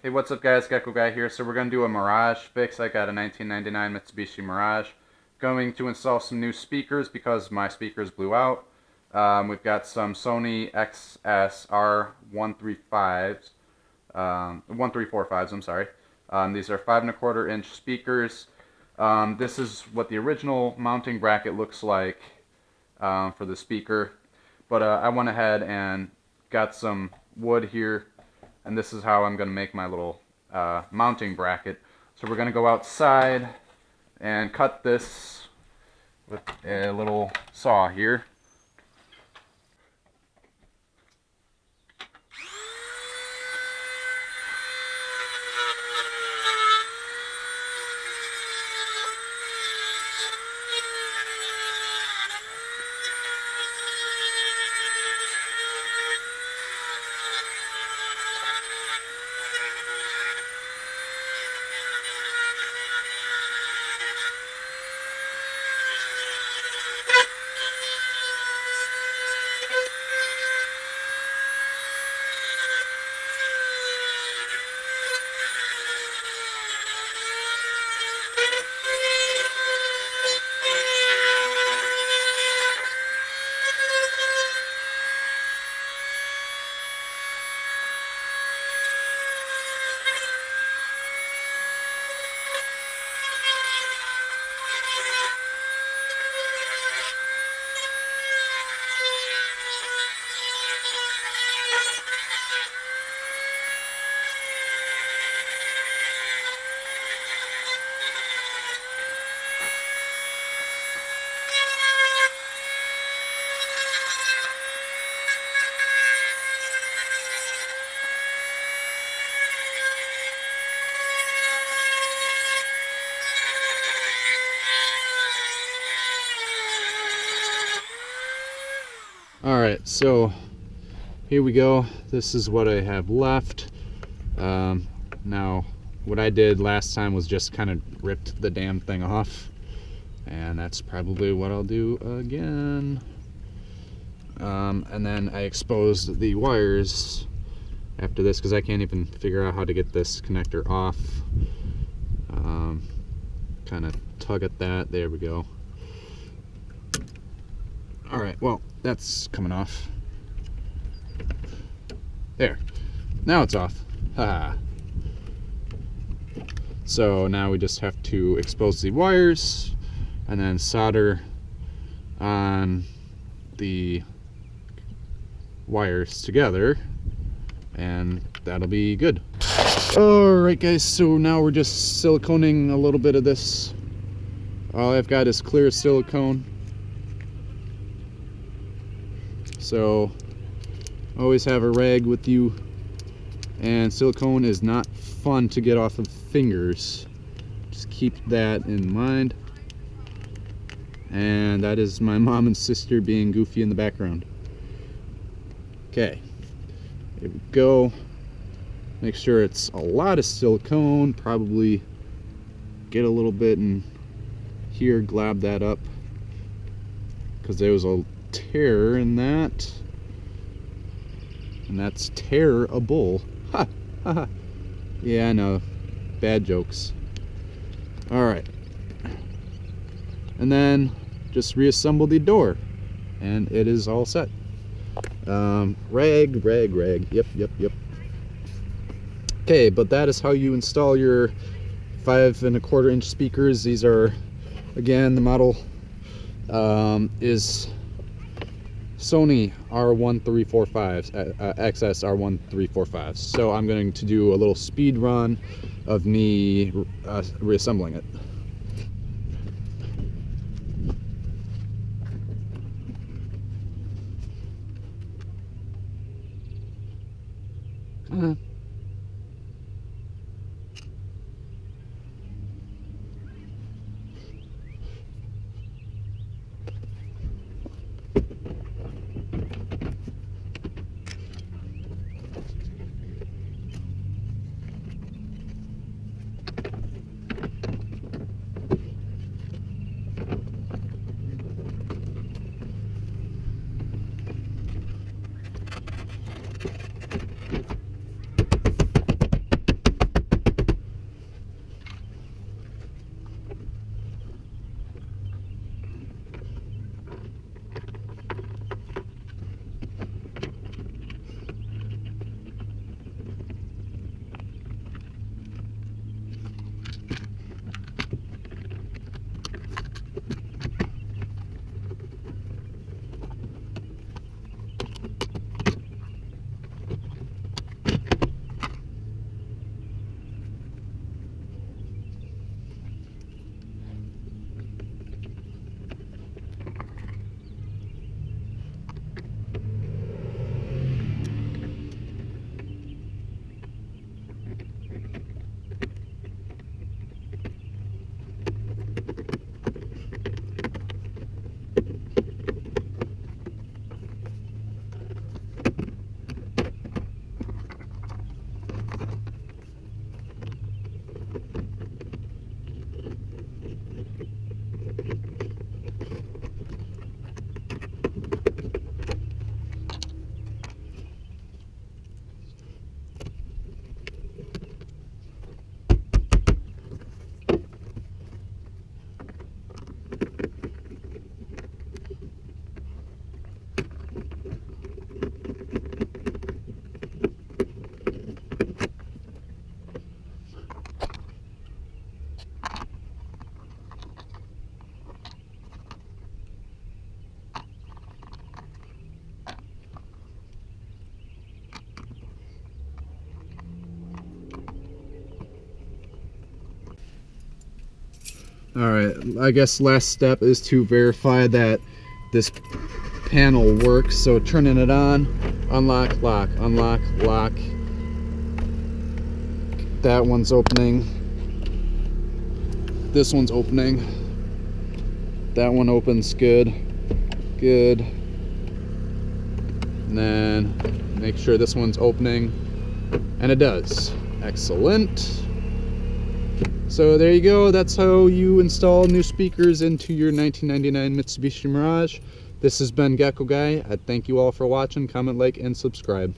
Hey, what's up guys, Gecko Guy here. So we're going to do a Mirage fix. I got a 1999 Mitsubishi Mirage. Going to install some new speakers because my speakers blew out. We've got some Sony XSR135s, 1345s, I'm sorry. These are 5¼ inch speakers. This is what the original mounting bracket looks like for the speaker. But I went ahead and got some wood here. And this is how I'm going to make my little mounting bracket. So we're going to go outside and cut this with a little saw here. Alright, so here we go. This is what I have left. Now, what I did last time was just kind of ripped the damn thing off. And that's probably what I'll do again. And then I exposed the wires after this because I can't even figure out how to get this connector off. Kind of tug at that. There we go. Alright, well, that's coming off. There. Now it's off. Haha. So now we just have to expose the wires and then solder on the wires together, and that'll be good. Alright guys, so now we're just siliconing a little bit of this. All I've got is clear silicone. So always have a rag with you, and silicone is not fun to get off of fingers. Just keep that in mind. And that is my mom and sister being goofy in the background. Okay, here we go. Make sure it's a lot of silicone, probably get a little bit in here, glab that up, because there was a tear in that, and that's terrible. Ha ha ha. Yeah, I know, bad jokes. All right, and then just reassemble the door and it is all set. Rag. Yep. Okay, but that is how you install your 5¼ inch speakers. These are, again, the model is Sony R1345s, XS R1345s. So I'm going to do a little speed run of me reassembling it. Alright, I guess last step is to verify that this panel works. So turning it on, unlock, lock, unlock, lock. That one's opening. This one's opening. That one opens good. Good. And then make sure this one's opening. And it does. Excellent. So there you go. That's how you install new speakers into your 1999 Mitsubishi Mirage. This has been Gecko Guy. I thank you all for watching. Comment, like, and subscribe.